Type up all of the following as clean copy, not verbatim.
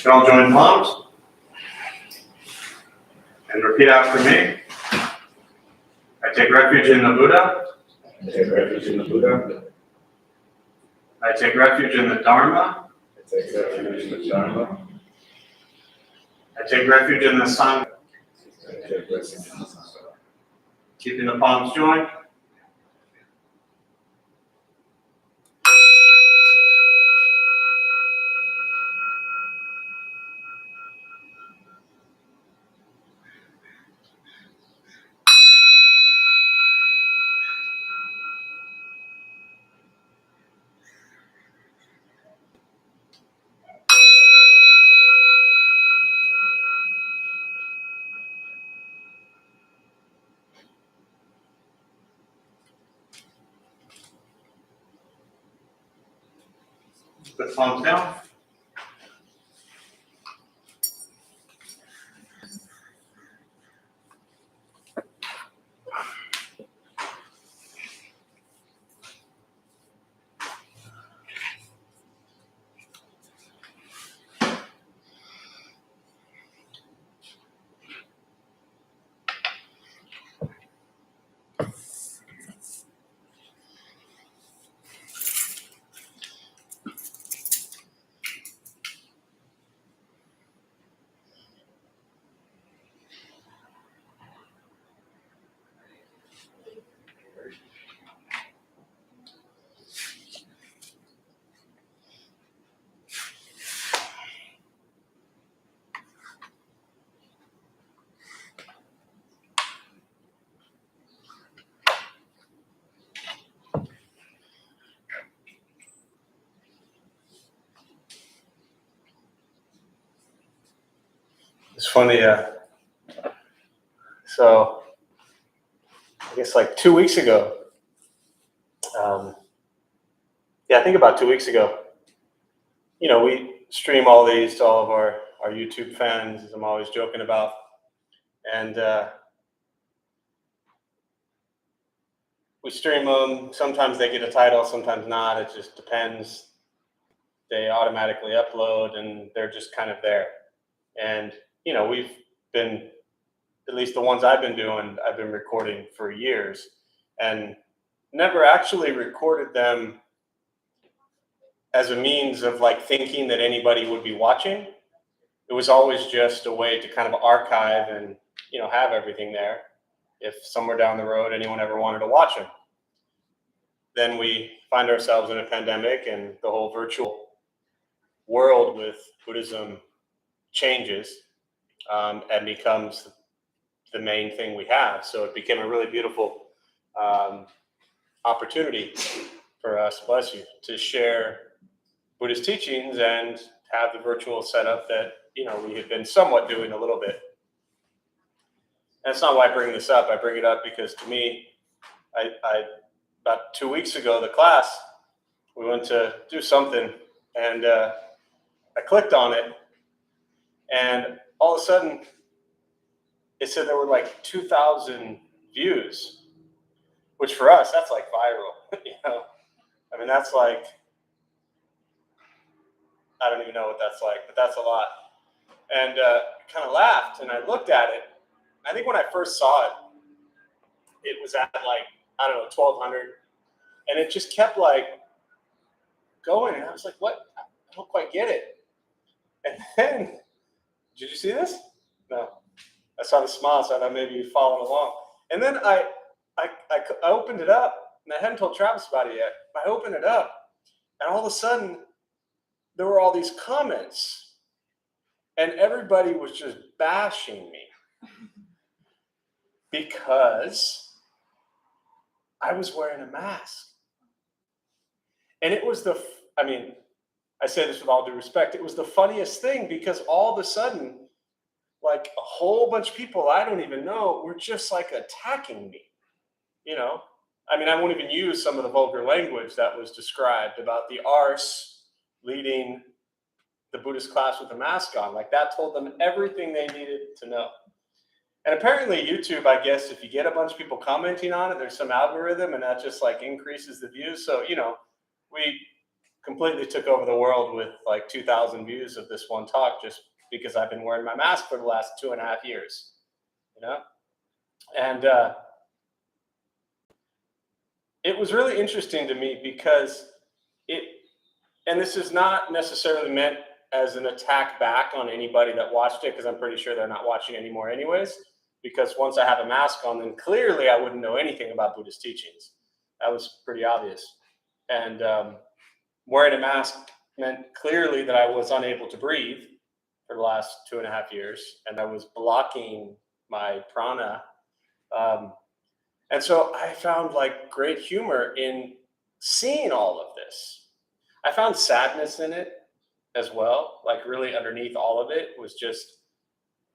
can all join palms and repeat after me. I take refuge in the Buddha. I take refuge in the Buddha. I take refuge in the Dharma. I take refuge in the Dharma. I take refuge in the Sangha. I take refuge in the Sangha. Keeping the palms joined. Put the palms down. It's funny, so I guess like 2 weeks ago, I think about 2 weeks ago, we stream all these to all of our YouTube fans, as I'm always joking about. And we stream them. Sometimes they get a title, sometimes not. It just depends. They automatically upload and they're just kind of there. And, we've been, at least the ones I've been doing, I've been recording for years and never actually recorded them as a means of like thinking that anybody would be watching. It was always just a way to kind of archive and, have everything there. If somewhere down the road, anyone ever wanted to watch them. Then we find ourselves in a pandemic and the whole virtual world with Buddhism changes and becomes the main thing we have. So it became a really beautiful opportunity for us, bless you, to share Buddhist teachings and have the virtual setup that, we had been somewhat doing a little bit. And that's not why I bring this up. I bring it up because to me, I about 2 weeks ago, the class, we went to do something and I clicked on it and all of a sudden it said there were like 2,000 views, which for us, that's like viral, I mean, that's like, I don't even know what that's like, but that's a lot. And kind of laughed and I looked at it. I think when I first saw it, it was at like, I don't know, 1,200. And it just kept like going. And I was like, what? I don't quite get it. And then, did you see this? No. I saw the smile, so I thought maybe you followed along. And then I opened it up, and I hadn't told Travis about it yet. I opened it up, and all of a sudden, there were all these comments, and everybody was just bashing me because I was wearing a mask. And it was I say this with all due respect, it was the funniest thing because all of a sudden, like a whole bunch of people I don't even know were just like attacking me, I won't even use some of the vulgar language that was described about the arse leading the Buddhist class with a mask on. Like that told them everything they needed to know. And apparently YouTube, I guess, if you get a bunch of people commenting on it, there's some algorithm and that just like increases the views. So, completely took over the world with like 2,000 views of this one talk just because I've been wearing my mask for the last 2.5 years, you know? And it was really interesting to me because and this is not necessarily meant as an attack back on anybody that watched it, because I'm pretty sure they're not watching anymore anyways, because once I have a mask on, then clearly I wouldn't know anything about Buddhist teachings. That was pretty obvious. And wearing a mask meant clearly that I was unable to breathe for the last 2.5 years, and I was blocking my prana. And so I found like great humor in seeing all of this. I found sadness in it as well. Like really underneath all of it was just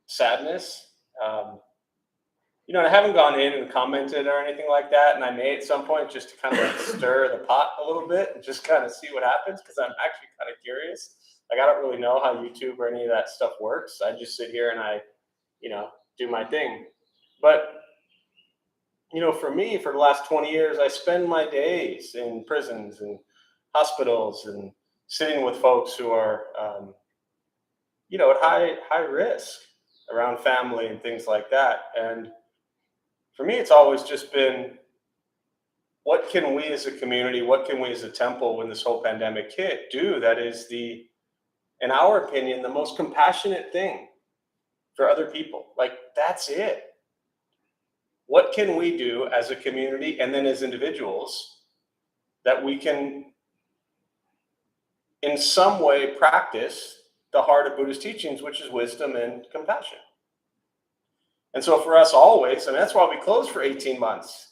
sadness. And I haven't gone in and commented or anything like that. And I may at some point just to kind of like stir the pot a little bit and just kind of see what happens, because I'm actually kind of curious. Like I don't really know how YouTube or any of that stuff works. I just sit here and I, do my thing. But for me, for the last 20 years, I spend my days in prisons and hospitals and sitting with folks who are, at high risk around family and things like that. And for me, it's always just been, what can we as a community, what can we as a temple, when this whole pandemic hit, do that is in our opinion, the most compassionate thing for other people? Like, that's it. What can we do as a community and then as individuals that we can in some way practice the heart of Buddhist teachings, which is wisdom and compassion? And so for us always, and that's why we closed for 18 months,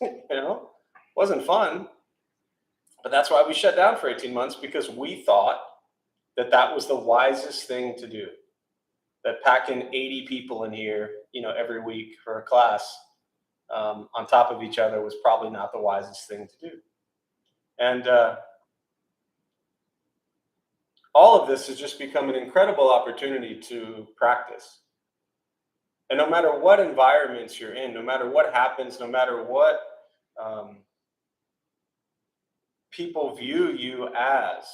wasn't fun, but that's why we shut down for 18 months, because we thought that was the wisest thing to do. That packing 80 people in here, every week for a class on top of each other was probably not the wisest thing to do. And all of this has just become an incredible opportunity to practice. And no matter what environments you're in, no matter what happens, no matter what people view you as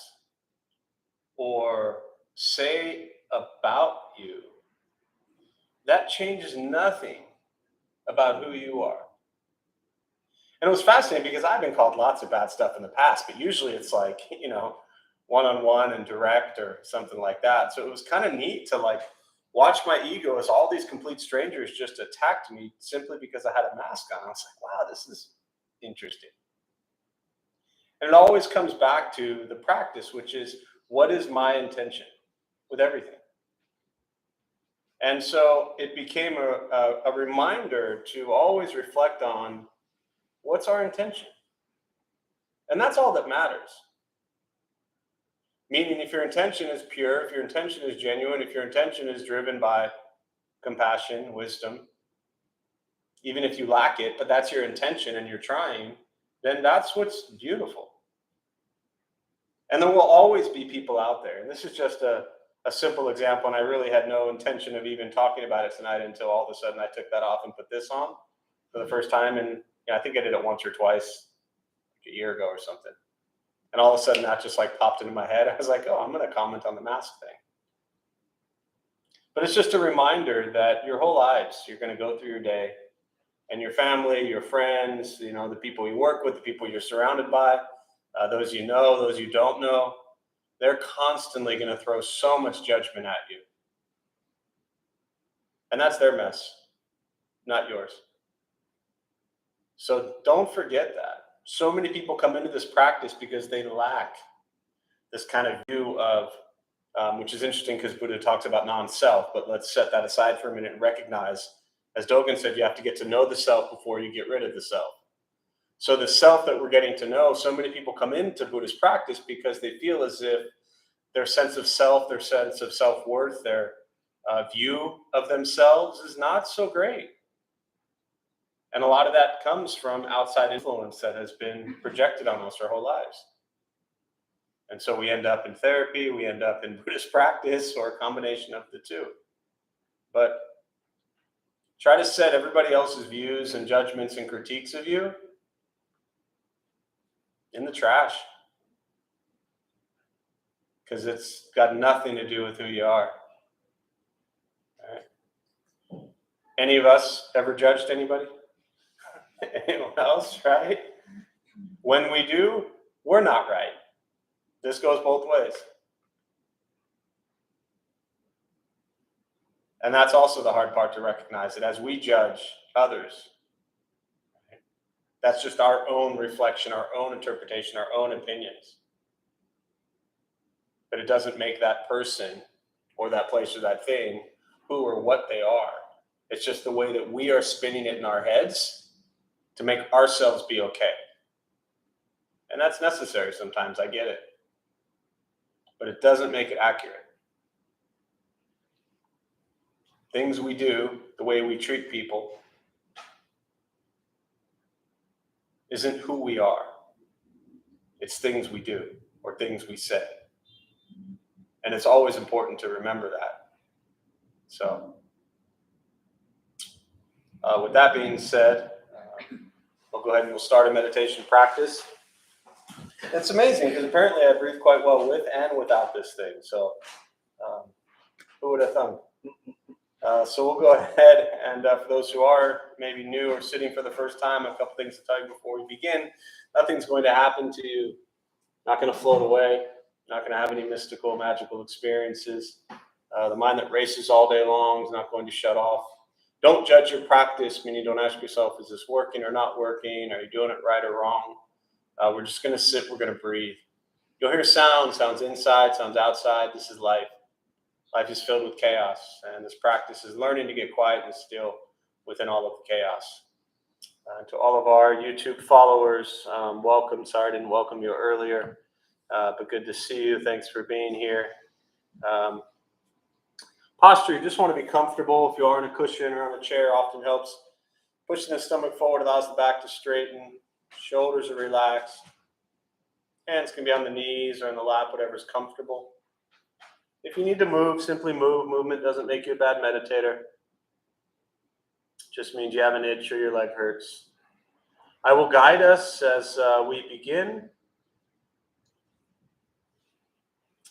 or say about you, that changes nothing about who you are. And it was fascinating because I've been called lots of bad stuff in the past, but usually it's like, one-on-one and direct or something like that. So it was kind of neat to like watch my ego as all these complete strangers just attacked me simply because I had a mask on. I was like, wow, this is interesting. And it always comes back to the practice, which is, what is my intention with everything? And so it became a reminder to always reflect on, what's our intention? And that's all that matters. Meaning, if your intention is pure, if your intention is genuine, if your intention is driven by compassion, wisdom, even if you lack it, but that's your intention and you're trying, then that's what's beautiful. And there will always be people out there. And this is just a simple example, and I really had no intention of even talking about it tonight until all of a sudden I took that off and put this on for the first time. And I think I did it once or twice, like a year ago or something. And all of a sudden that just like popped into my head. I was like, oh, I'm going to comment on the mask thing. But it's just a reminder that your whole lives, you're going to go through your day, and your family, your friends, the people you work with, the people you're surrounded by, those you know, those you don't know, they're constantly going to throw so much judgment at you. And that's their mess, not yours. So don't forget that. So many people come into this practice because they lack this kind of view of, which is interesting because Buddha talks about non-self, but let's set that aside for a minute and recognize, as Dogen said, you have to get to know the self before you get rid of the self. So the self that we're getting to know, so many people come into Buddhist practice because they feel as if their sense of self, their sense of self-worth, their view of themselves is not so great. And a lot of that comes from outside influence that has been projected on us our whole lives. And so we end up in therapy, we end up in Buddhist practice, or a combination of the two. But try to set everybody else's views and judgments and critiques of you in the trash. because it's got nothing to do with who you are. All right. Any of us ever judged anybody? Anyone else, right? When we do, we're not right. This goes both ways. And that's also the hard part to recognize, that as we judge others, that's just our own reflection, our own interpretation, our own opinions. But it doesn't make that person or that place or that thing who or what they are. It's just the way that we are spinning it in our heads to make ourselves be okay. And that's necessary sometimes, I get it. But it doesn't make it accurate. Things we do, the way we treat people, isn't who we are. It's things we do or things we say. And it's always important to remember that. So, with that being said, we'll go ahead and we'll start a meditation practice. It's amazing because apparently I breathe quite well with and without this thing. So, who would have thunk? So we'll go ahead and for those who are maybe new or sitting for the first time, a couple things to tell you before we begin. Nothing's going to happen to you. Not going to float away. Not going to have any mystical, magical experiences. The mind that races all day long is not going to shut off. Don't judge your practice, meaning don't ask yourself, is this working or not working? Are you doing it right or wrong? We're just going to sit. We're going to breathe. You'll hear sounds inside, sounds outside. This is life. Life is filled with chaos, and this practice is learning to get quiet and still within all of the chaos. To all of our YouTube followers, welcome. Sorry I didn't welcome you earlier, but good to see you. Thanks for being here. Posture, you just want to be comfortable. If you are in a cushion or on a chair, often helps. Pushing the stomach forward allows the back to straighten. Shoulders are relaxed. Hands can be on the knees or in the lap, whatever's comfortable. If you need to move, simply move. Movement doesn't make you a bad meditator. It just means you have an itch or your leg hurts. I will guide us as we begin.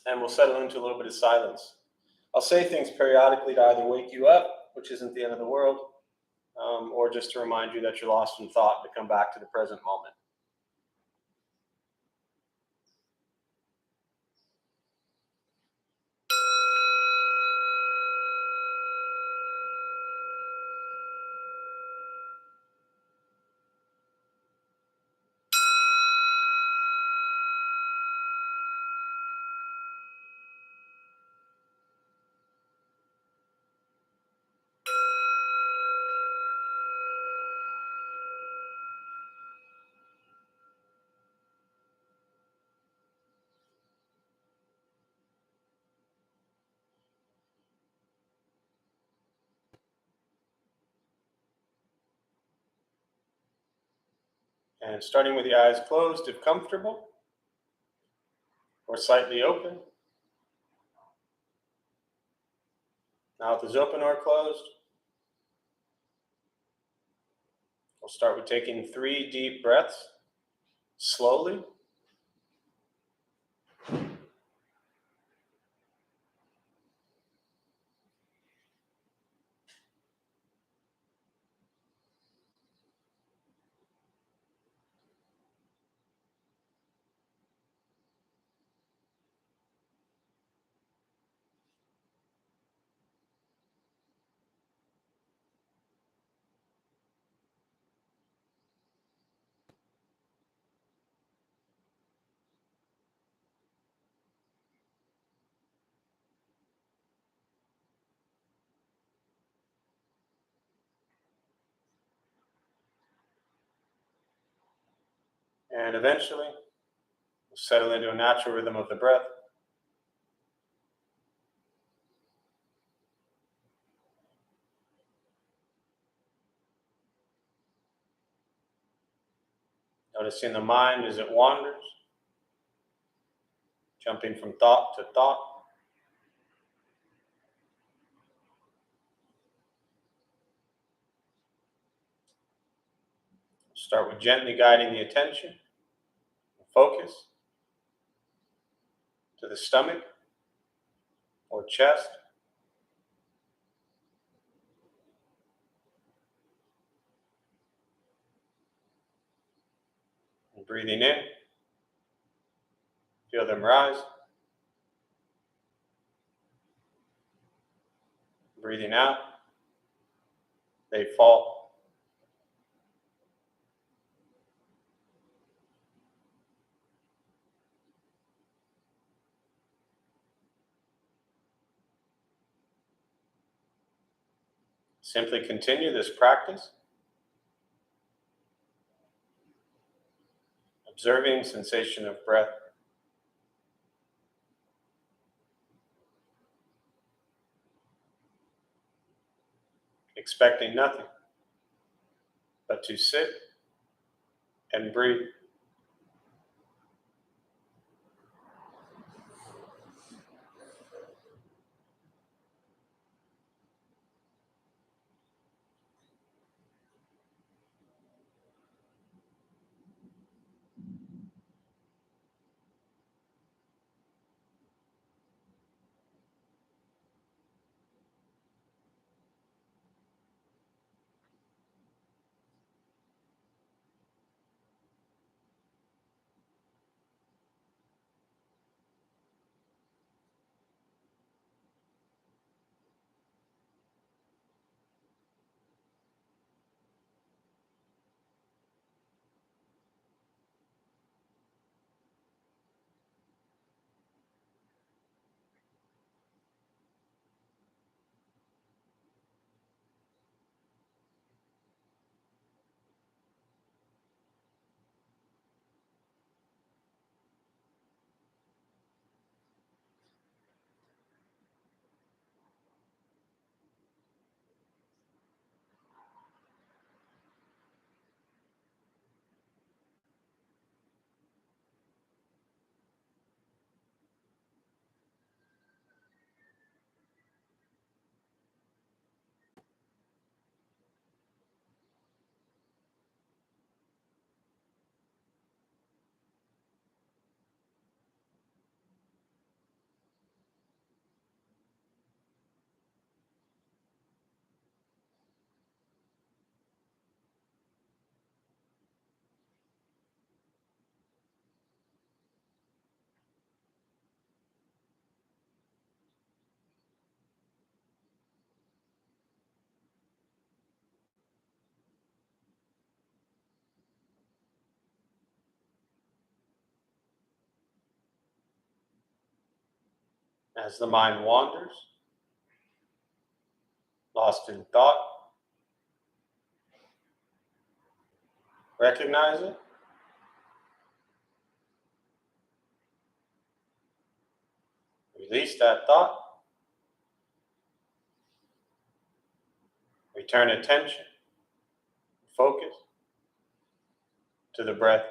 And we'll settle into a little bit of silence. I'll say things periodically to either wake you up, which isn't the end of the world, or just to remind you that you're lost in thought to come back to the present moment. And starting with the eyes closed, if comfortable, or slightly open. Mouth is open or closed. We'll start with taking 3 deep breaths, slowly. And eventually, we'll settle into a natural rhythm of the breath. Noticing the mind as it wanders, jumping from thought to thought. Start with gently guiding the attention, focus, to the stomach or chest. And breathing in, feel them rise. Breathing out, they fall. Simply continue this practice, observing sensation of breath, expecting nothing but to sit and breathe. As the mind wanders, lost in thought, recognize it, release that thought, return attention, focus to the breath.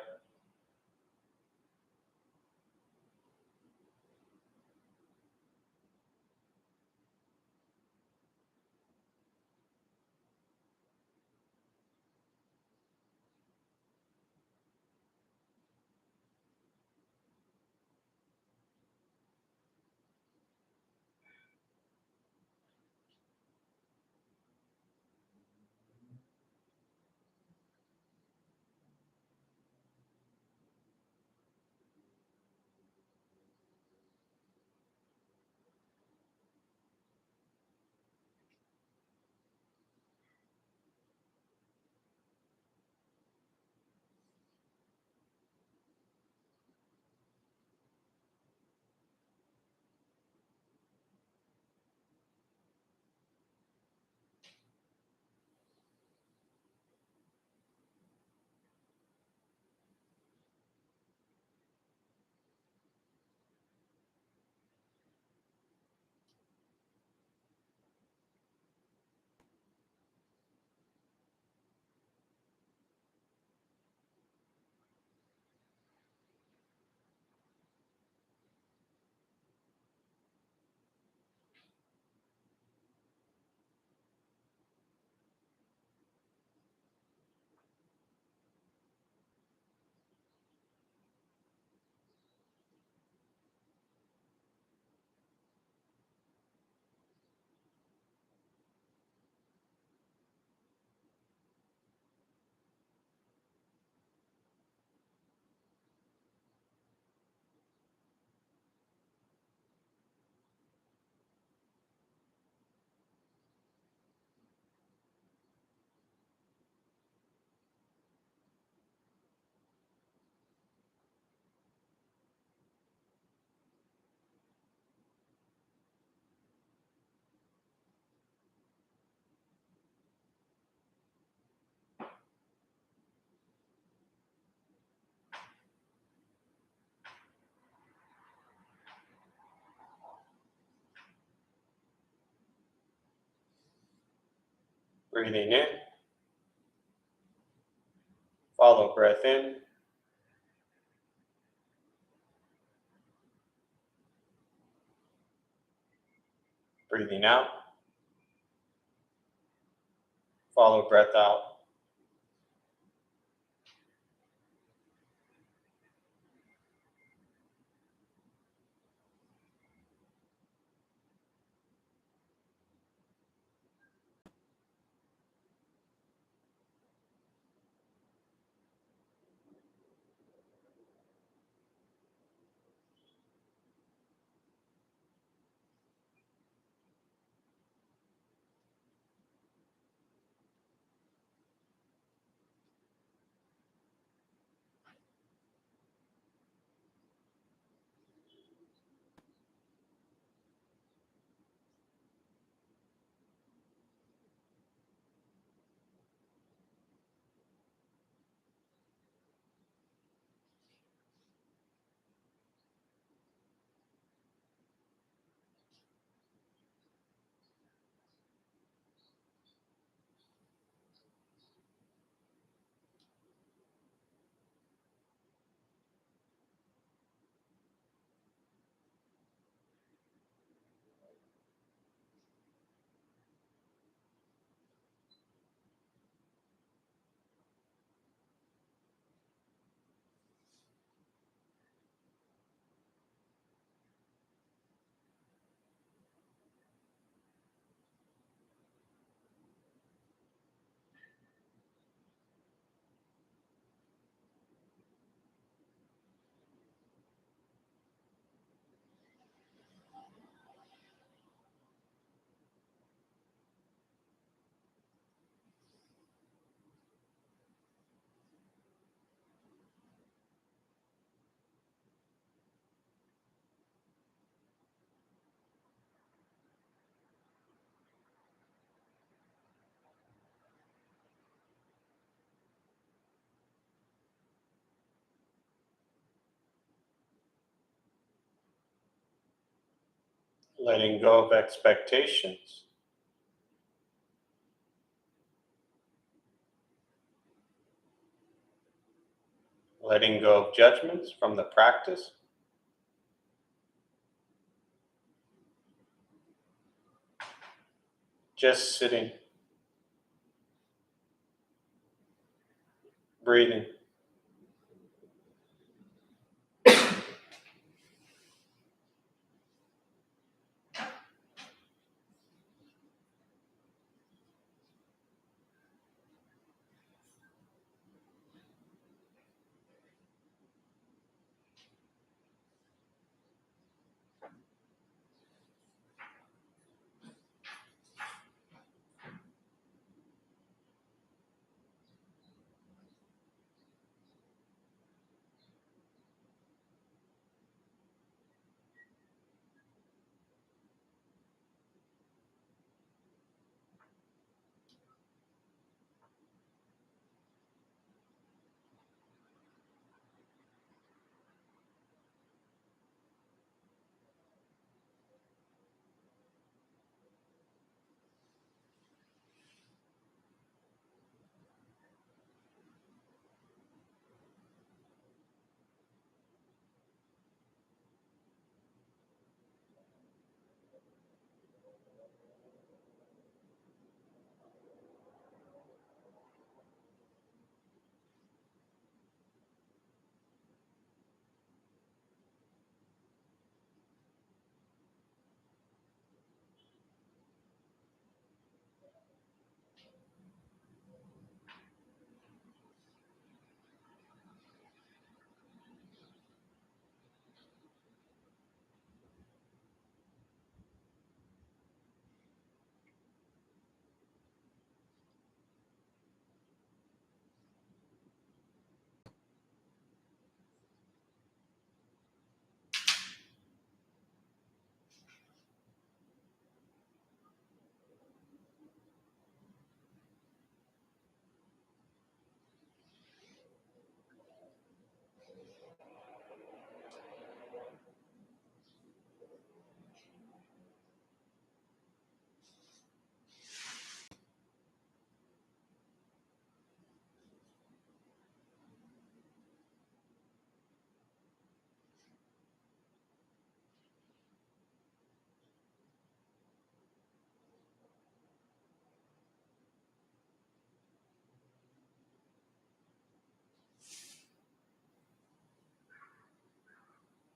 Breathing in. Follow breath in. Breathing out. Follow breath out. Letting go of expectations. Letting go of judgments from the practice. Just sitting. Breathing.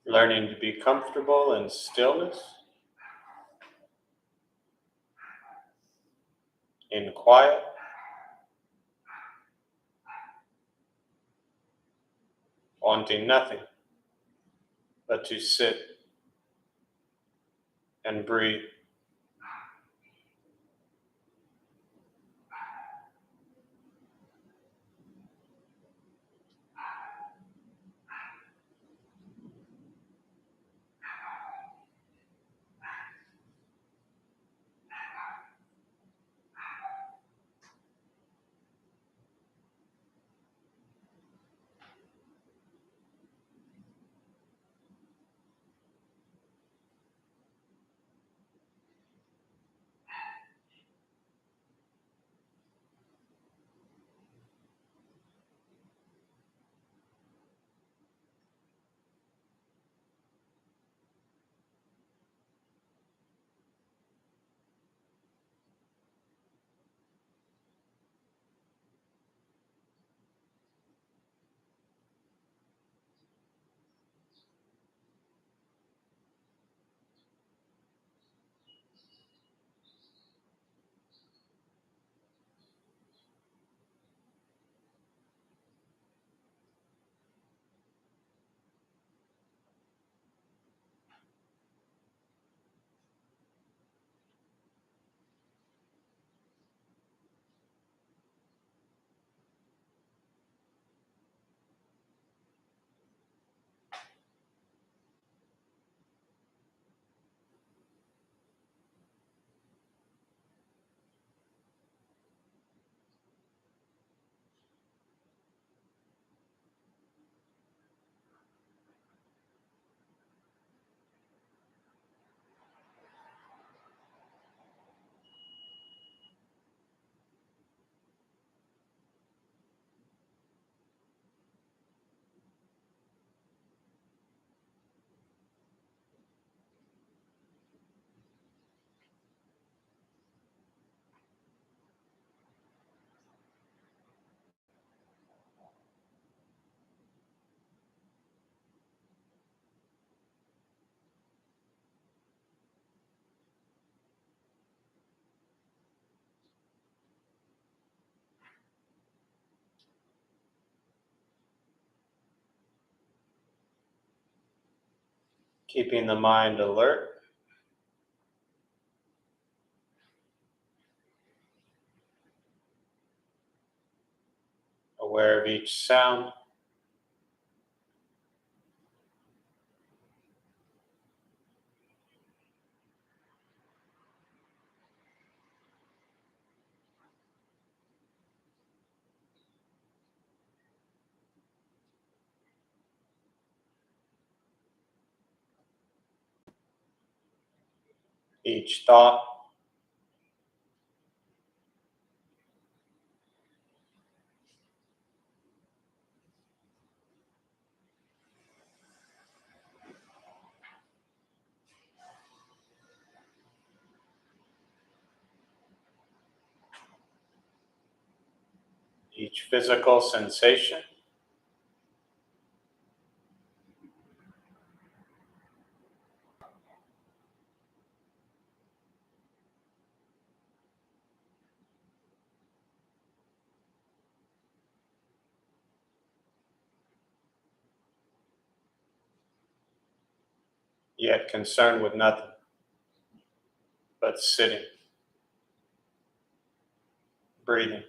learning to be comfortable in stillness, in quiet, wanting nothing but to sit and breathe. Keeping the mind alert, aware of each sound, each thought, each physical sensation, yet concerned with nothing but sitting, breathing.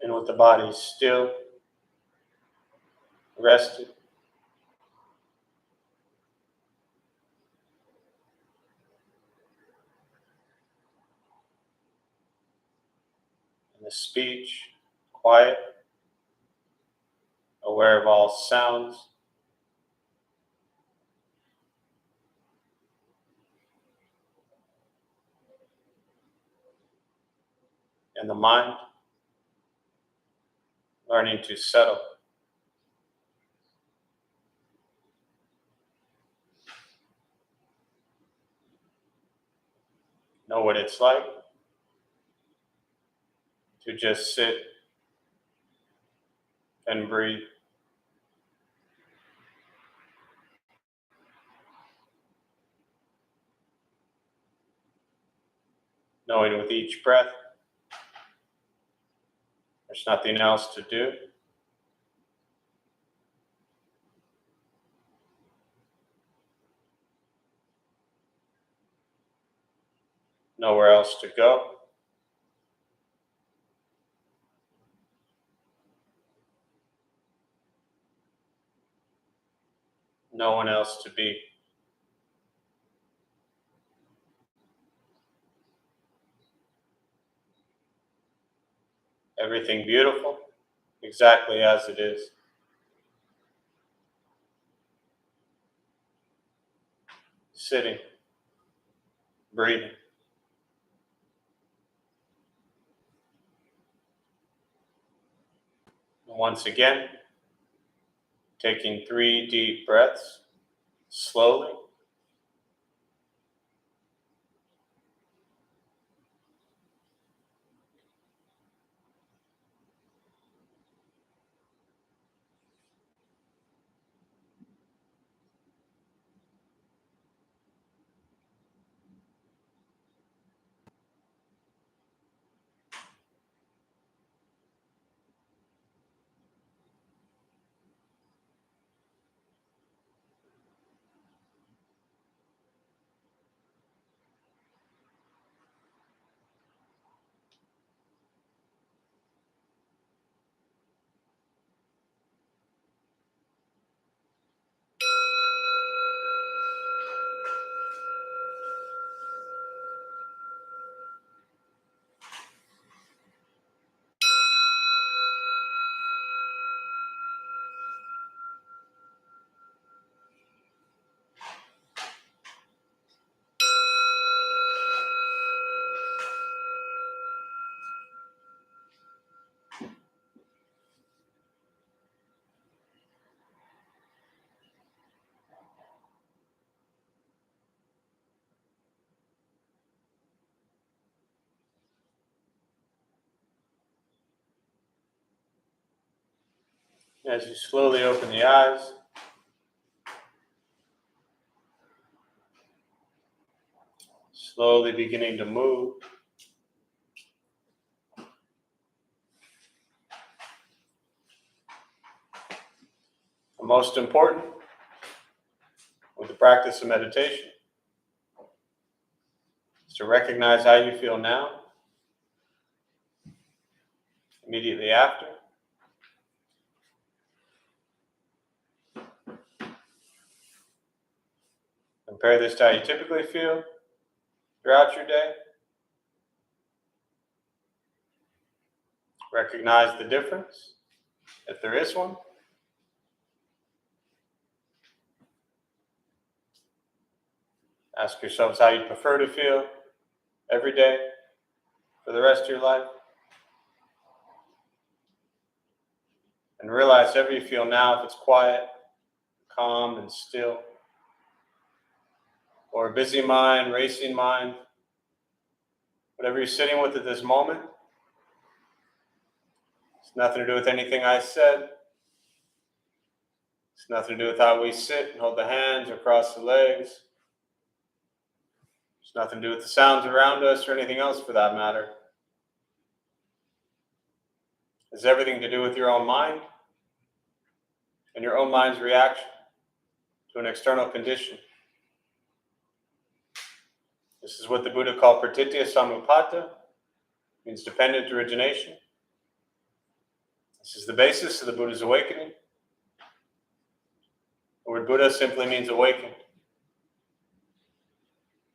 and with the body still, rested. And the speech quiet, aware of all sounds. And the mind learning to settle. Know what it's like to just sit and breathe. Knowing with each breath, there's nothing else to do. Nowhere else to go. No one else to be. Everything beautiful, exactly as it is. Sitting, breathing. And once again, taking 3 deep breaths, slowly. As you slowly open the eyes, slowly beginning to move. The most important with the practice of meditation is to recognize how you feel now, immediately after. Compare this to how you typically feel throughout your day. Recognize the difference, if there is one. Ask yourselves how you prefer to feel every day for the rest of your life. And realize however you feel now, if it's quiet, calm, and still, or a busy mind, racing mind, whatever you're sitting with at this moment, it's nothing to do with anything I said. It's nothing to do with how we sit and hold the hands or cross the legs. It's nothing to do with the sounds around us or anything else for that matter. It's everything to do with your own mind and your own mind's reaction to an external condition. This is what the Buddha called pratitya samuppada, means dependent origination. This is the basis of the Buddha's awakening. The word Buddha simply means awakened.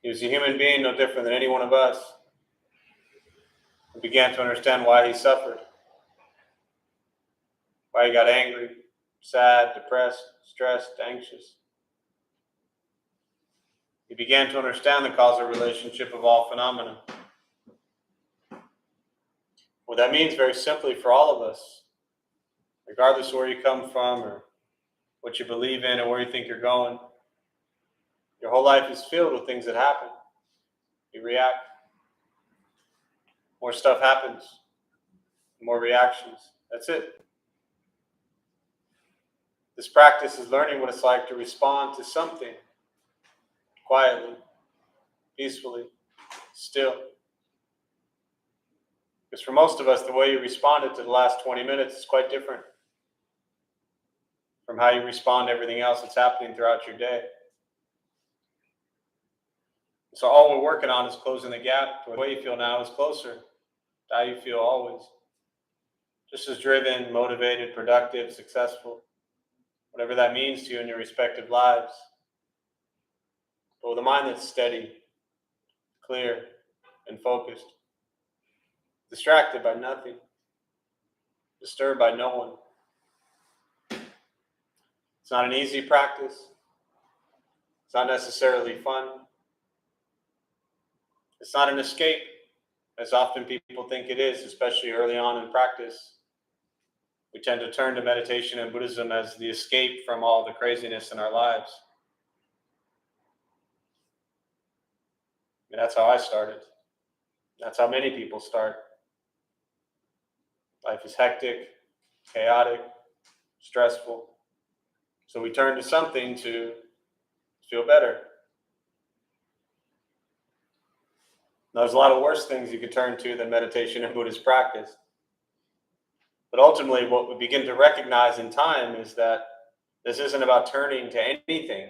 He was a human being, no different than any one of us. He began to understand why he suffered, why he got angry, sad, depressed, stressed, anxious. He began to understand the causal relationship of all phenomena. What that means, very simply, for all of us, regardless of where you come from or what you believe in or where you think you're going, your whole life is filled with things that happen. You react. More stuff happens. More reactions. That's it. This practice is learning what it's like to respond to something quietly, peacefully, still. Because for most of us, the way you responded to the last 20 minutes is quite different from how you respond to everything else that's happening throughout your day. So all we're working on is closing the gap. The way you feel now is closer to how you feel always. Just as driven, motivated, productive, successful, whatever that means to you in your respective lives. But with a mind that's steady, clear, and focused. Distracted by nothing. Disturbed by no one. It's not an easy practice. It's not necessarily fun. It's not an escape, as often people think it is, especially early on in practice. We tend to turn to meditation and Buddhism as the escape from all the craziness in our lives. And that's how I started. That's how many people start. Life is hectic, chaotic, stressful. So we turn to something to feel better. Now, there's a lot of worse things you could turn to than meditation and Buddhist practice. But ultimately, what we begin to recognize in time is that this isn't about turning to anything.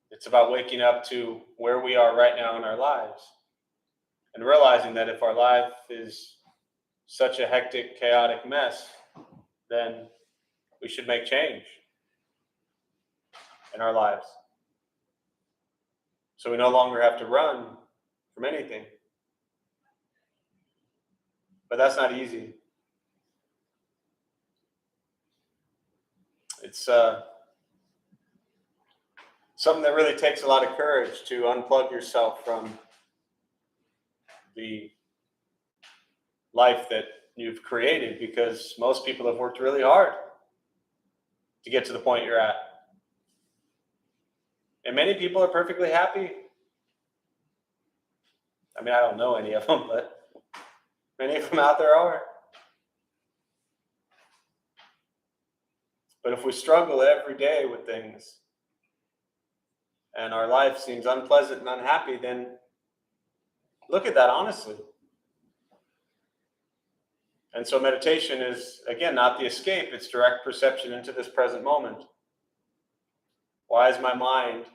It's about waking up to where we are right now in our lives and realizing that if our life is such a hectic, chaotic mess, then we should make change in our lives. So we no longer have to run from anything. But that's not easy. It's something that really takes a lot of courage to unplug yourself from the life that you've created, because most people have worked really hard to get to the point you're at. And many people are perfectly happy. I mean, I don't know any of them, but many of them out there are. But if we struggle every day with things and our life seems unpleasant and unhappy, then look at that honestly. And so meditation is, again, not the escape, it's direct perception into this present moment. Why is my mind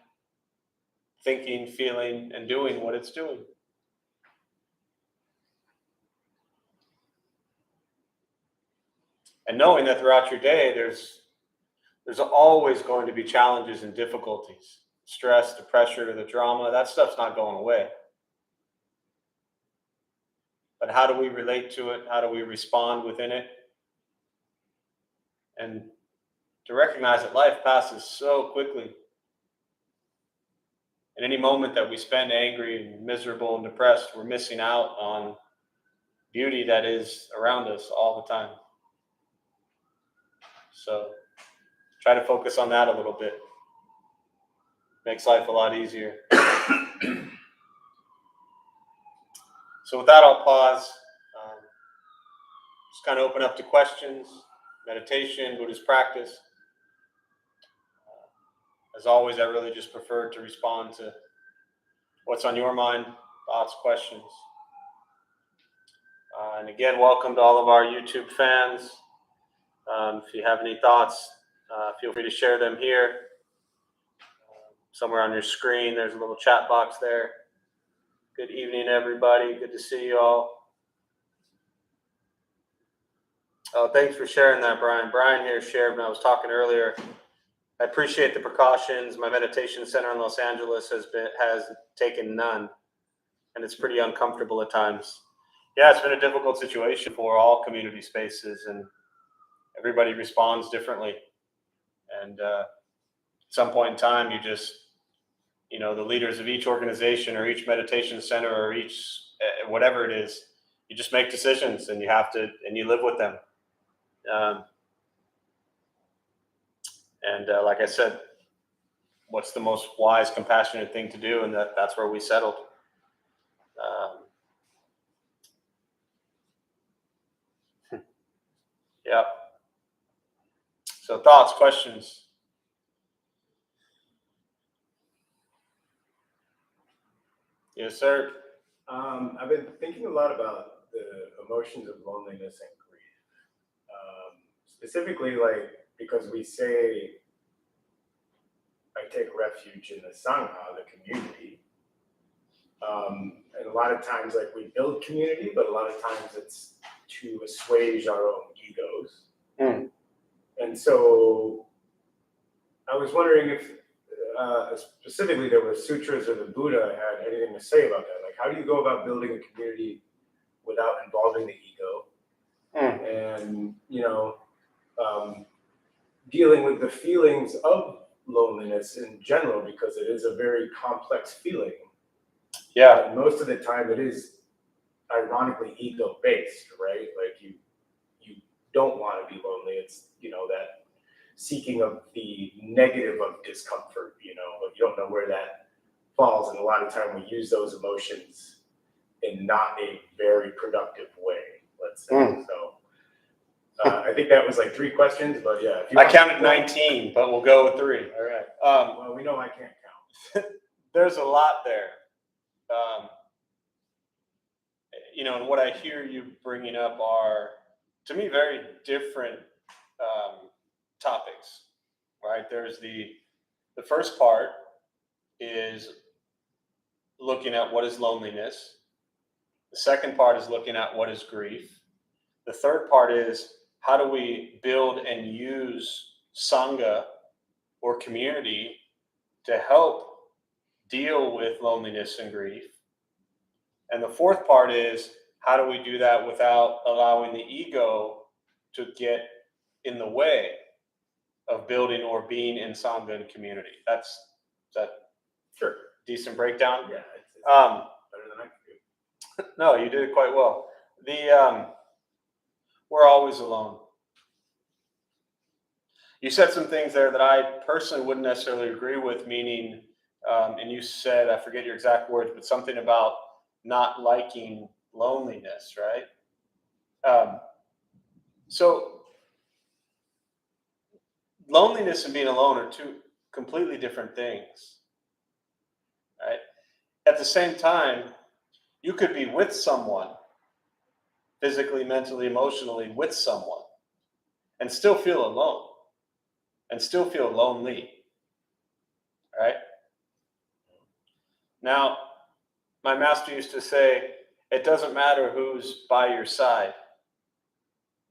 thinking, feeling, and doing what it's doing? And knowing that throughout your day, there's always going to be challenges and difficulties. Stress, the pressure, the drama, that stuff's not going away. But how do we relate to it? How do we respond within it? And to recognize that life passes so quickly. In any moment that we spend angry and miserable and depressed, we're missing out on beauty that is around us all the time. So try to focus on that a little bit. Makes life a lot easier. So with that, I'll pause. Just kind of open up to questions, meditation, Buddhist practice. As always, I really just prefer to respond to what's on your mind, thoughts, questions. And again, welcome to all of our YouTube fans. If you have any thoughts, feel free to share them here. Somewhere on your screen, there's a little chat box there. Good evening, everybody. Good to see you all. Oh, thanks for sharing that, Brian. Brian here shared when I was talking earlier. I appreciate the precautions. My meditation center in Los Angeles has taken none, and it's pretty uncomfortable at times. Yeah, it's been a difficult situation for all community spaces, and everybody responds differently. And at some point in time, you just, the leaders of each organization or each meditation center or each whatever it is, you just make decisions, and you live with them. And like I said, what's the most wise, compassionate thing to do? And that's where we settled. Yeah. So thoughts, questions? Yes, sir. I've been thinking a lot about the emotions of loneliness and grief. Specifically, like, because we say, I take refuge in the Sangha, the community. And a lot of times, like, we build community, but a lot of times it's to assuage our own egos. Mm. And so I was wondering if specifically there were sutras or the Buddha had anything to say about that. Like, how do you go about building a community without involving the ego? And, dealing with the feelings of loneliness in general, because it is a very complex feeling. Yeah. And most of the time it is ironically ego-based, right? Like you don't want to be lonely. It's, that seeking of the negative of discomfort, but you don't know where that falls. And a lot of time we use those emotions in not a very productive way, let's say. So I think that was like 3 questions, but yeah. If you I counted 19, but we'll go with 3. All right. Well, we know I can't count. There's a lot there. And what I hear you bringing up are, to me, very different topics, right? There's the first part is looking at what is loneliness. The second part is looking at what is grief. The third part is how do we build and use Sangha or community to help deal with loneliness and grief. And the fourth part is how do we do that without allowing the ego to get in the way of building or being in Sangha and community. Is that Sure. Decent breakdown? Yeah, it's better than I could do. No, you did it quite well. We're always alone. You said some things there that I personally wouldn't necessarily agree with, meaning, and you said, I forget your exact words, but something about not liking loneliness, right? So loneliness and being alone are 2 completely different things, right? At the same time, you could be with someone, physically, mentally, emotionally, with someone, and still feel alone, and still feel lonely, right? Now, my master used to say, it doesn't matter who's by your side.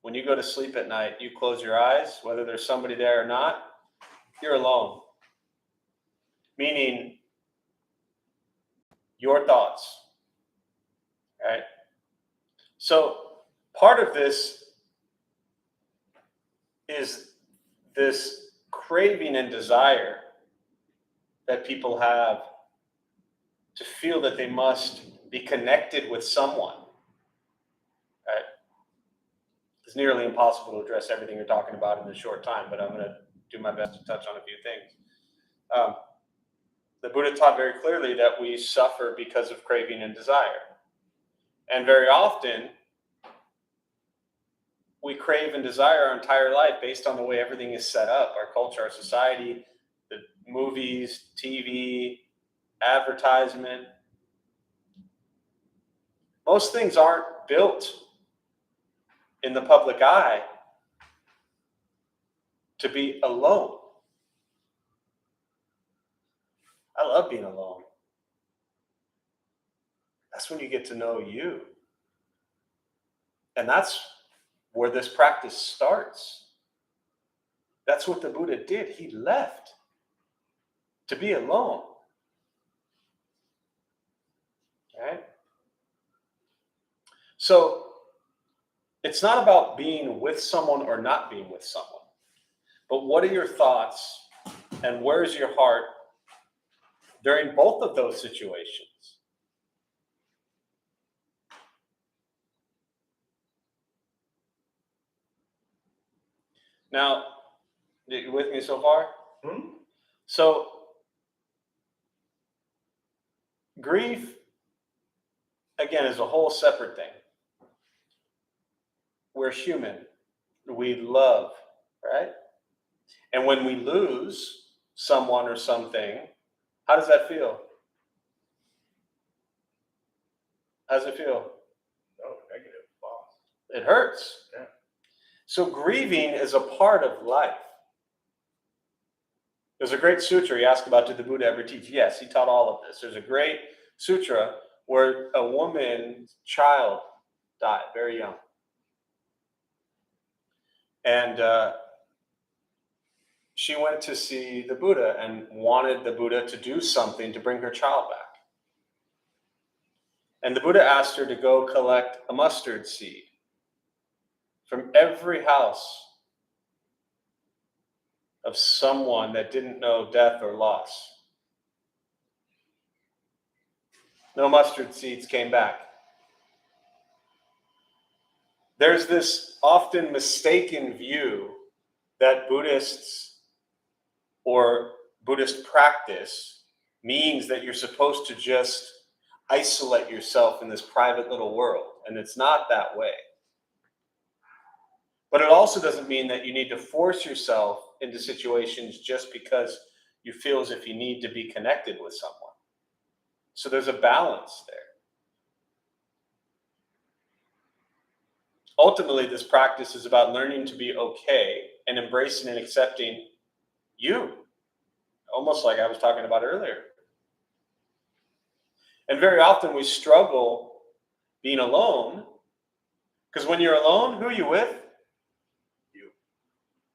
When you go to sleep at night, you close your eyes, whether there's somebody there or not, you're alone. Meaning, your thoughts, right? So part of this is this craving and desire that people have to feel that they must be connected with someone, right? It's nearly impossible to address everything you're talking about in a short time, but I'm going to do my best to touch on a few things. The Buddha taught very clearly that we suffer because of craving and desire. And very often, we crave and desire our entire life based on the way everything is set up, our culture, our society, the movies, TV, advertisement. Most things aren't built in the public eye to be alone. I love being alone. That's when you get to know you. And that's where this practice starts. That's what the Buddha did. He left to be alone. Right? So it's not about being with someone or not being with someone, but what are your thoughts and where's your heart during both of those situations? Now, you with me so far? Hmm? So, grief, again, is a whole separate thing. We're human. We love, right? And when we lose someone or something, how does that feel? How does it feel? No, negative. Loss. It hurts. Yeah. So grieving is a part of life. There's a great sutra you ask about, did the Buddha ever teach? Yes, he taught all of this. There's a great sutra where a woman's child died very young. And she went to see the Buddha and wanted the Buddha to do something to bring her child back. And the Buddha asked her to go collect a mustard seed from every house of someone that didn't know death or loss. No mustard seeds came back. There's this often mistaken view that Buddhists or Buddhist practice means that you're supposed to just isolate yourself in this private little world, and it's not that way. But it also doesn't mean that you need to force yourself into situations just because you feel as if you need to be connected with someone. So there's a balance there. Ultimately, this practice is about learning to be okay and embracing and accepting you, almost like I was talking about earlier. And very often we struggle being alone, because when you're alone, who are you with? You.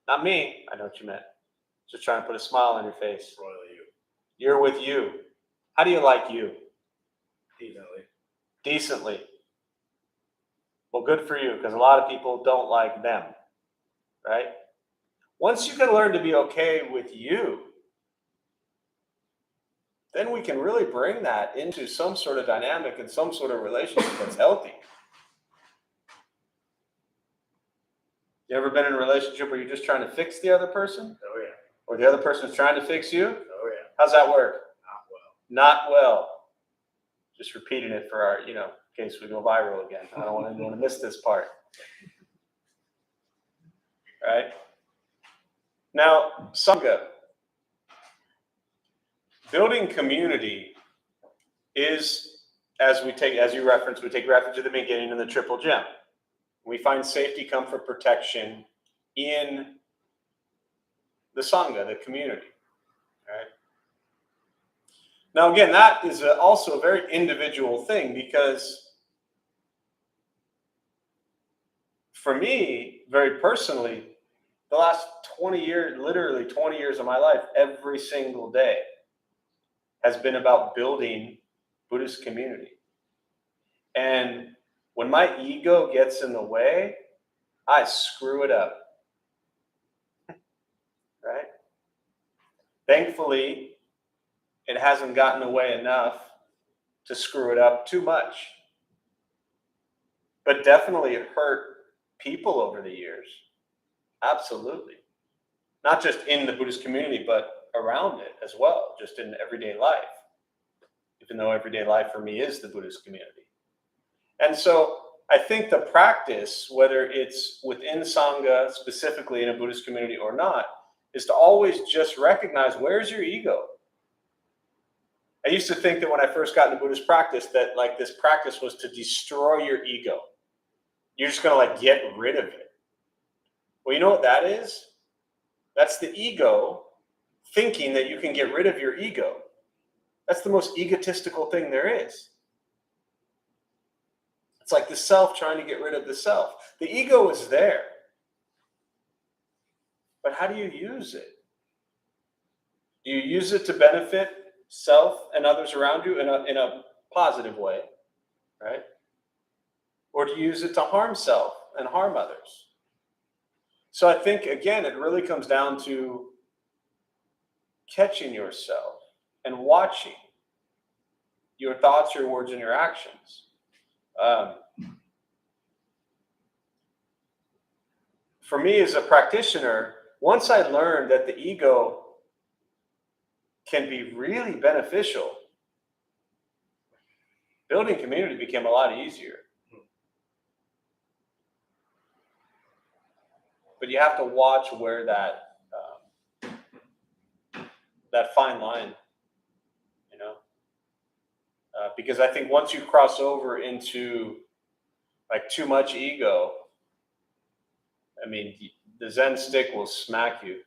Not me. I know what you meant. Just trying to put a smile on your face. Royally you. You're with you. How do you like you? Decently. Decently. Well, good for you, because a lot of people don't like them, right? Once you can learn to be okay with you, then we can really bring that into some sort of dynamic and some sort of relationship that's healthy. You ever been in a relationship where you're just trying to fix the other person? Oh yeah. Or the other person's trying to fix you? Oh yeah. How's that work? Not well. Not well. Just repeating it for our, in case we go viral again. I don't want anyone to miss this part. Right? Now, Sangha. Building community is, as you referenced, we take refuge at the beginning in the triple gem. We find safety, comfort, protection in the Sangha, the community. Right? Now, again, that is also a very individual thing, because for me, very personally, the last 20 years, literally 20 years of my life, every single day has been about building Buddhist community. And when my ego gets in the way, I screw it up. Right? Thankfully, it hasn't gotten away enough to screw it up too much. But definitely hurt people over the years. Absolutely. Not just in the Buddhist community, but around it as well, just in everyday life. Even though everyday life for me is the Buddhist community. And so I think the practice, whether it's within Sangha, specifically in a Buddhist community or not, is to always just recognize, where's your ego? I used to think that when I first got into Buddhist practice, that like this practice was to destroy your ego. You're just going to like get rid of it. Well, you know what that is? That's the ego thinking that you can get rid of your ego. That's the most egotistical thing there is. It's like the self trying to get rid of the self. The ego is there. But how do you use it? Do you use it to benefit self and others around you in a positive way, right? Or do you use it to harm self and harm others? So I think, again, it really comes down to catching yourself and watching your thoughts, your words, and your actions. For me as a practitioner, once I learned that the ego can be really beneficial, building community became a lot easier. But you have to watch where that fine line, because I think once you cross over into like too much ego, I mean, the Zen stick will smack you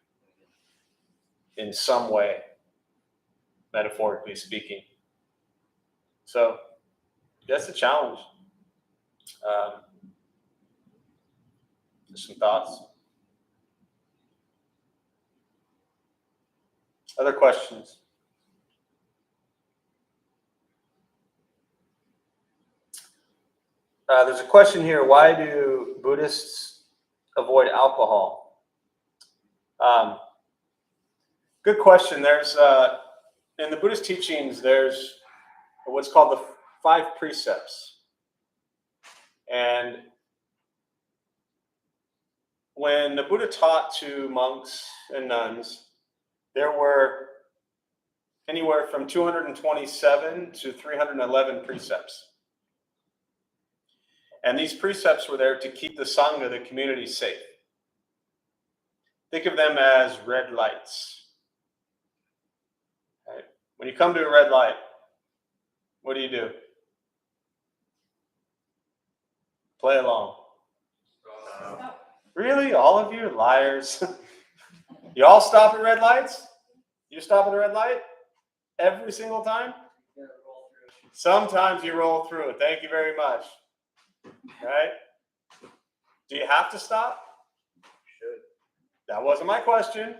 in some way, metaphorically speaking. So that's the challenge. Just some thoughts. Other questions? There's a question here. Why do Buddhists avoid alcohol? Good question. There's in the Buddhist teachings, there's what's called the Five Precepts. And when the Buddha taught to monks and nuns, there were anywhere from 227 to 311 precepts. And these precepts were there to keep the Sangha, the community, safe. Think of them as red lights. Right? When you come to a red light, what do? Play along. Really? All of you? Liars. You all stop at red lights? You stop at a red light? Every single time? Sometimes you roll through it. Thank you very much. Right? Do you have to stop? Should. That wasn't my question.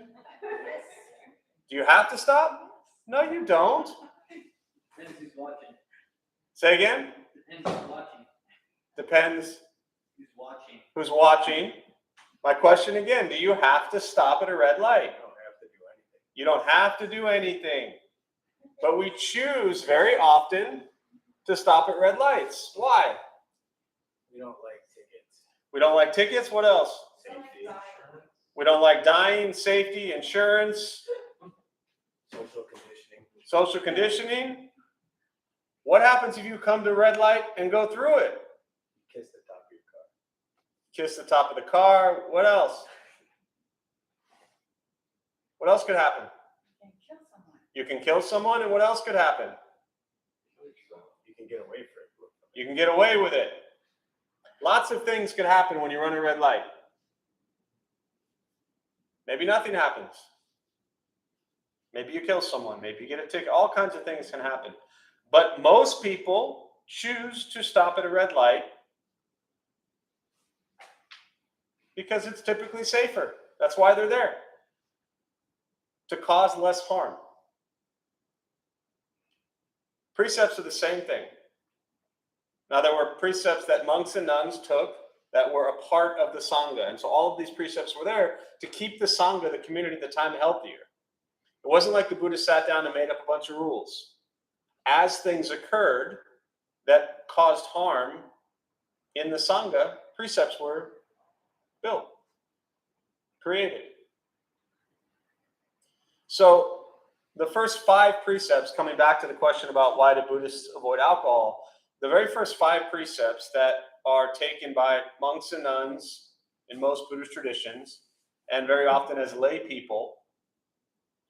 Do you have to stop? No, you don't. Depends who's watching. Say again? Depends who's watching. Depends Who's watching. who's watching. My question again, do you have to stop at a red light? You don't have to do anything. You don't have to do anything. But we choose very often to stop at red lights. Why? We don't like tickets. We don't like tickets. What else? Safety. We don't like dying, safety, insurance, Social conditioning. social conditioning. What happens if you come to a red light and go through it? Kiss the top of your car. Kiss the top of the car. What else? What else could happen? You can kill someone, and what else could happen? You can get away from it. You can get away with it. Lots of things could happen when you run a red light. Maybe nothing happens. Maybe you kill someone. Maybe you get a ticket. All kinds of things can happen. But most people choose to stop at a red light because it's typically safer. That's why they're there. To cause less harm. Precepts are the same thing. Now, there were precepts that monks and nuns took that were a part of the Sangha. And so all of these precepts were there to keep the Sangha, the community at the time, healthier. It wasn't like the Buddha sat down and made up a bunch of rules. As things occurred that caused harm in the Sangha, precepts were built, created. So the first 5 precepts, coming back to the question about why do Buddhists avoid alcohol, the very first 5 precepts that are taken by monks and nuns in most Buddhist traditions, and very often as lay people.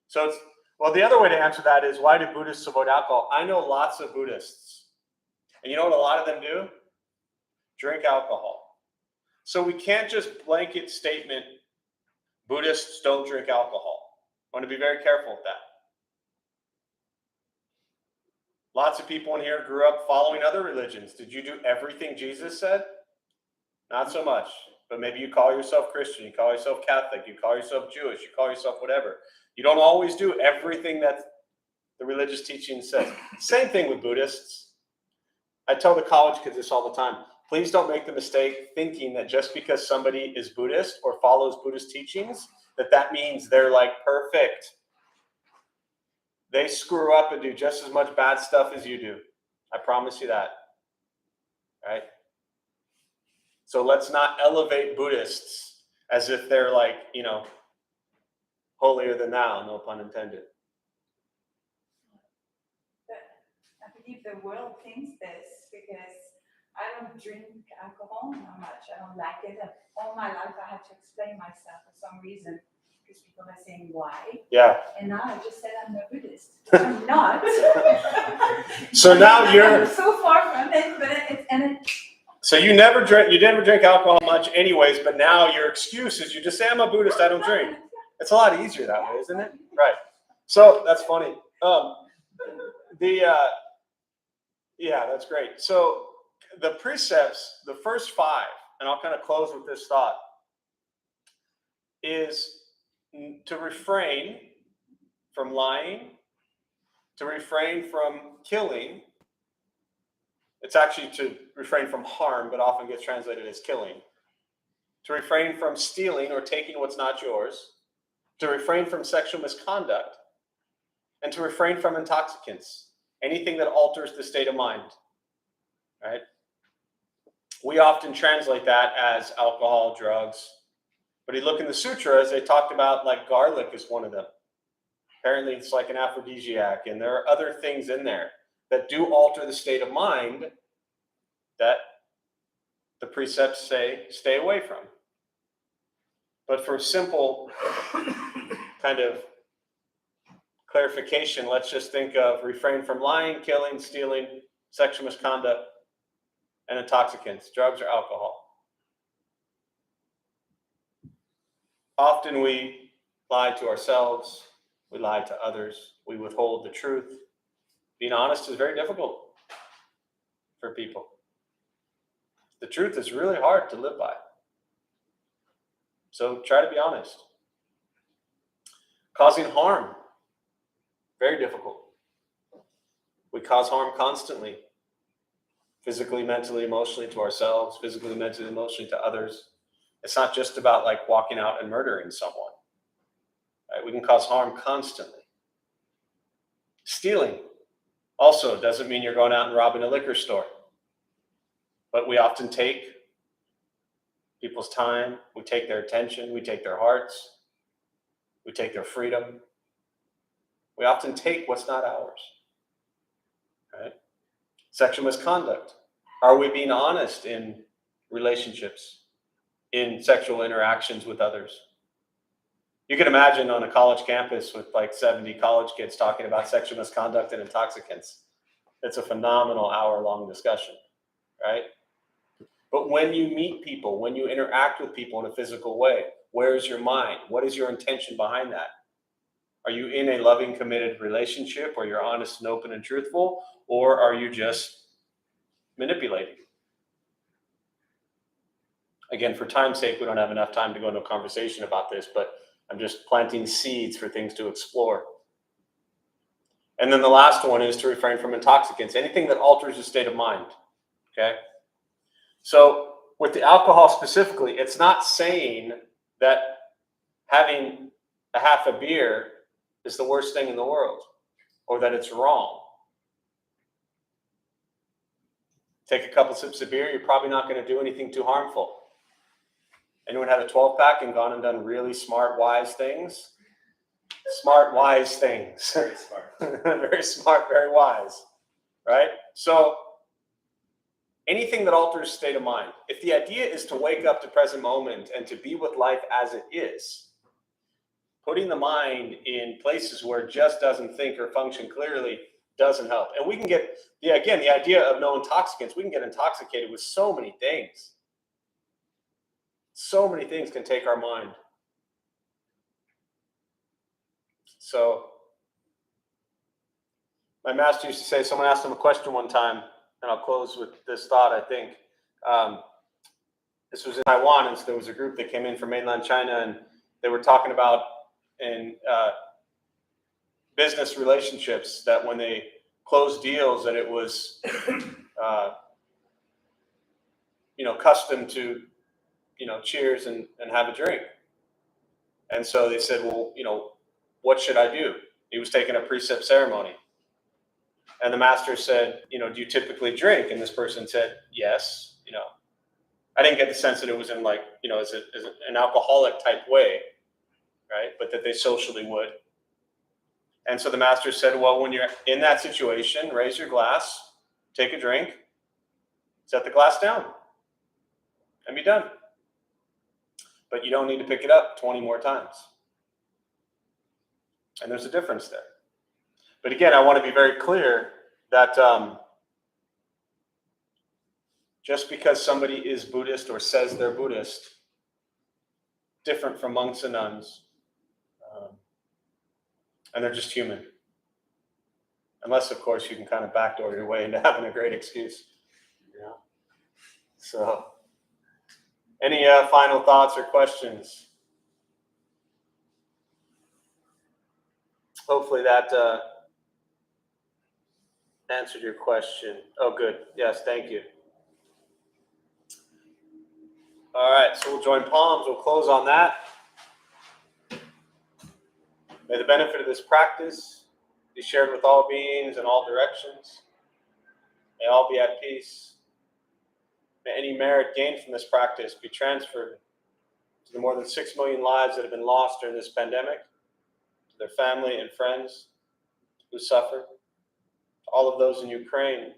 So it's, well, the other way to answer that is, why do Buddhists avoid alcohol? I know lots of Buddhists. And you know what a lot of them do? Drink alcohol. So we can't just blanket statement, Buddhists don't drink alcohol. I want to be very careful with that. Lots of people in here grew up following other religions. Did you do everything Jesus said? Not so much. But maybe you call yourself Christian, you call yourself Catholic, you call yourself Jewish, you call yourself whatever. You don't always do everything that the religious teaching says. Same thing with Buddhists. I tell the college kids this all the time. Please don't make the mistake thinking that just because somebody is Buddhist or follows Buddhist teachings, that means they're like perfect. They screw up and do just as much bad stuff as you do. I promise you that. Right? So let's not elevate Buddhists as if they're like, holier than thou, no pun intended. I believe the world thinks this because I don't drink alcohol, not much. I don't like it. All my life I had to explain myself for some reason because people are saying why. Yeah. And now I just said I'm a Buddhist. I'm not. So now you're I'm so far from it, but So you never drink alcohol much anyways, but now your excuse is you just say, I'm a Buddhist, I don't drink. It's a lot easier that way, isn't it? Right. So that's funny. Yeah, that's great. So the precepts, the first 5, and I'll kind of close with this thought, is to refrain from lying, to refrain from killing. It's actually to refrain from harm, but often gets translated as killing. To refrain from stealing or taking what's not yours. To refrain from sexual misconduct. And to refrain from intoxicants. Anything that alters the state of mind. Right? We often translate that as alcohol, drugs. But you look in the sutras, they talked about like garlic is one of them. Apparently it's like an aphrodisiac, and there are other things in there that do alter the state of mind that the precepts say stay away from. But for simple kind of clarification, let's just think of refrain from lying, killing, stealing, sexual misconduct, and intoxicants, drugs or alcohol. Often we lie to ourselves, we lie to others, we withhold the truth. Being honest is very difficult for people. The truth is really hard to live by. So try to be honest. Causing harm, very difficult. We cause harm constantly, physically, mentally, emotionally to ourselves, physically, mentally, emotionally to others. It's not just about like walking out and murdering someone. Right? We can cause harm constantly. Stealing also doesn't mean you're going out and robbing a liquor store. But we often take people's time, we take their attention, we take their hearts, we take their freedom. We often take what's not ours. Right? Sexual misconduct. Are we being honest in relationships, in sexual interactions with others? You can imagine on a college campus with like 70 college kids talking about sexual misconduct and intoxicants. It's a phenomenal hour-long discussion, right? But when you meet people, when you interact with people in a physical way, where's your mind? What is your intention behind that? Are you in a loving, committed relationship where you're honest and open and truthful, or are you just manipulating? Again, for time's sake, we don't have enough time to go into a conversation about this, but I'm just planting seeds for things to explore. And then the last one is to refrain from intoxicants, anything that alters the state of mind, okay? So with the alcohol specifically, it's not saying that having a half a beer is the worst thing in the world or that it's wrong. Take a couple sips of beer, you're probably not going to do anything too harmful. Anyone had a 12-pack and gone and done really smart, wise things? Smart, wise things. Very smart. Very smart, very wise, right? So anything that alters state of mind. If the idea is to wake up to present moment and to be with life as it is, putting the mind in places where it just doesn't think or function clearly doesn't help. And we can get, again, the idea of no intoxicants, we can get intoxicated with so many things. So many things can take our mind. So my master used to say, someone asked him a question one time, and I'll close with this thought, I think. This was in Taiwan, and so there was a group that came in from mainland China, and they were talking about in business relationships that when they closed deals, that it was, custom to, cheers and have a drink. And so they said, well, what should I do? He was taking a precept ceremony. And the master said, do you typically drink? And this person said, yes. I didn't get the sense that it was in like, as an alcoholic type way, right? But that they socially would. And so the master said, well, when you're in that situation, raise your glass, take a drink, set the glass down, and be done. But you don't need to pick it up 20 more times. And there's a difference there. But again, I want to be very clear that just because somebody is Buddhist or says they're Buddhist, different from monks and nuns, and they're just human. Unless, of course, you can kind of backdoor your way into having a great excuse. So, any final thoughts or questions? Hopefully that answered your question. Oh, good. Yes, thank you. All right, so we'll join palms. We'll close on that. May the benefit of this practice be shared with all beings in all directions. May all be at peace. May any merit gained from this practice be transferred to the more than 6 million lives that have been lost during this pandemic, to their family and friends who suffer, to all of those in Ukraine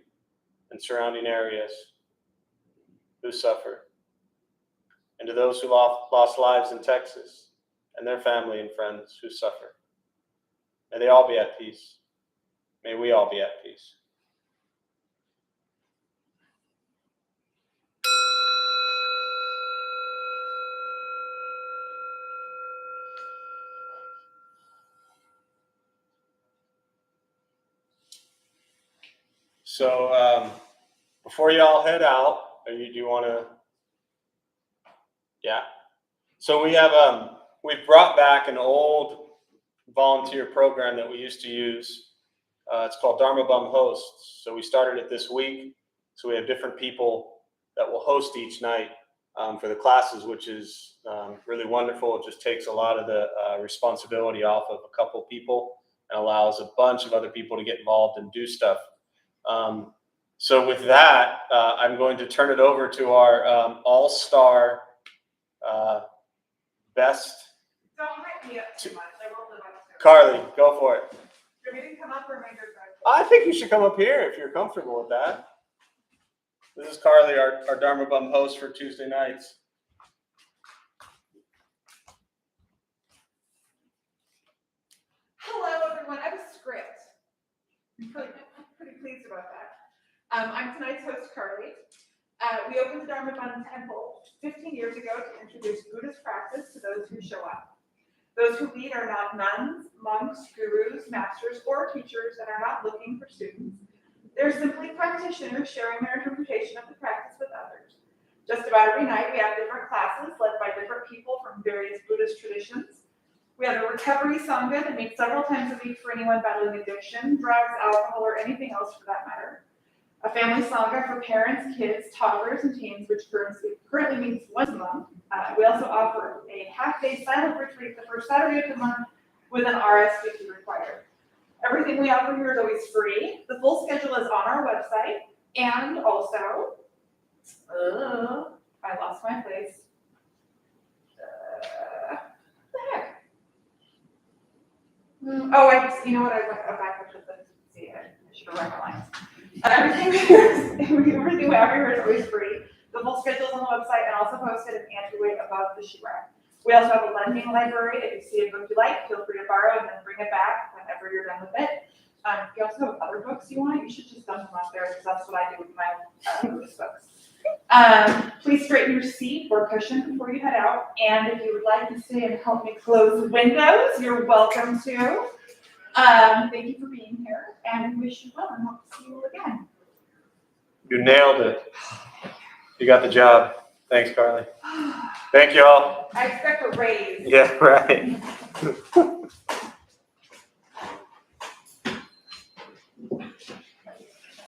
and surrounding areas who suffer, and to those who lost lives in Texas and their family and friends who suffer. May they all be at peace. May we all be at peace. So before you all head out, or do you want to? Yeah. So we have we've brought back an old volunteer program that we used to use. It's called Dharma Bum Hosts. So we started it this week. So we have different people that will host each night for the classes, which is really wonderful. It just takes a lot of the responsibility off of a couple people and allows a bunch of other people to get involved and do stuff. So with that, I'm going to turn it over to our all-star best. Don't hype me up too much. I will live up to it. Carly, go for it. Do you want me to come up or am I good? I think you should come up here if you're comfortable with that. This is Carly, our Dharma Bum host for Tuesday nights. Hello, everyone. I have a script. I'm pretty pleased about that. I'm tonight's host, Carly. We opened the Dharma Bum Temple 15 years ago to introduce Buddhist practice to those who show up. Those who lead are not nuns, monks, gurus, masters, or teachers, and are not looking for students. They're simply practitioners sharing their interpretation of the practice with others. Just about every night, we have different classes led by different people from various Buddhist traditions. We have a recovery sangha that meets several times a week for anyone battling addiction, drugs, alcohol, or anything else for that matter. A family sangha for parents, kids, toddlers, and teens, which currently meets once a month. We also offer a half-day silent retreat the first Saturday of the month with an RSVP required. Everything we offer here is always free. The full schedule is on our website, and also, I lost my place. What the heck? You know what? I went back up to the, see, I should have read my lines. Everything we have here is always free. The full schedule is on the website and also posted in the entryway above the sheet rack. We also have a lending library. If you see a book you like, feel free to borrow and then bring it back whenever you're done with it. If you also have other books you want, you should just dump them out there because that's what I do with my Buddhist books. Please straighten your seat or cushion before you head out. And if you would like to stay and help me close the windows, you're welcome to. Thank you for being here. and we wish you well and hope to see you again. You nailed it. You got the job. Thanks, Carly. Thank you all. I expect a raise. Yeah, right.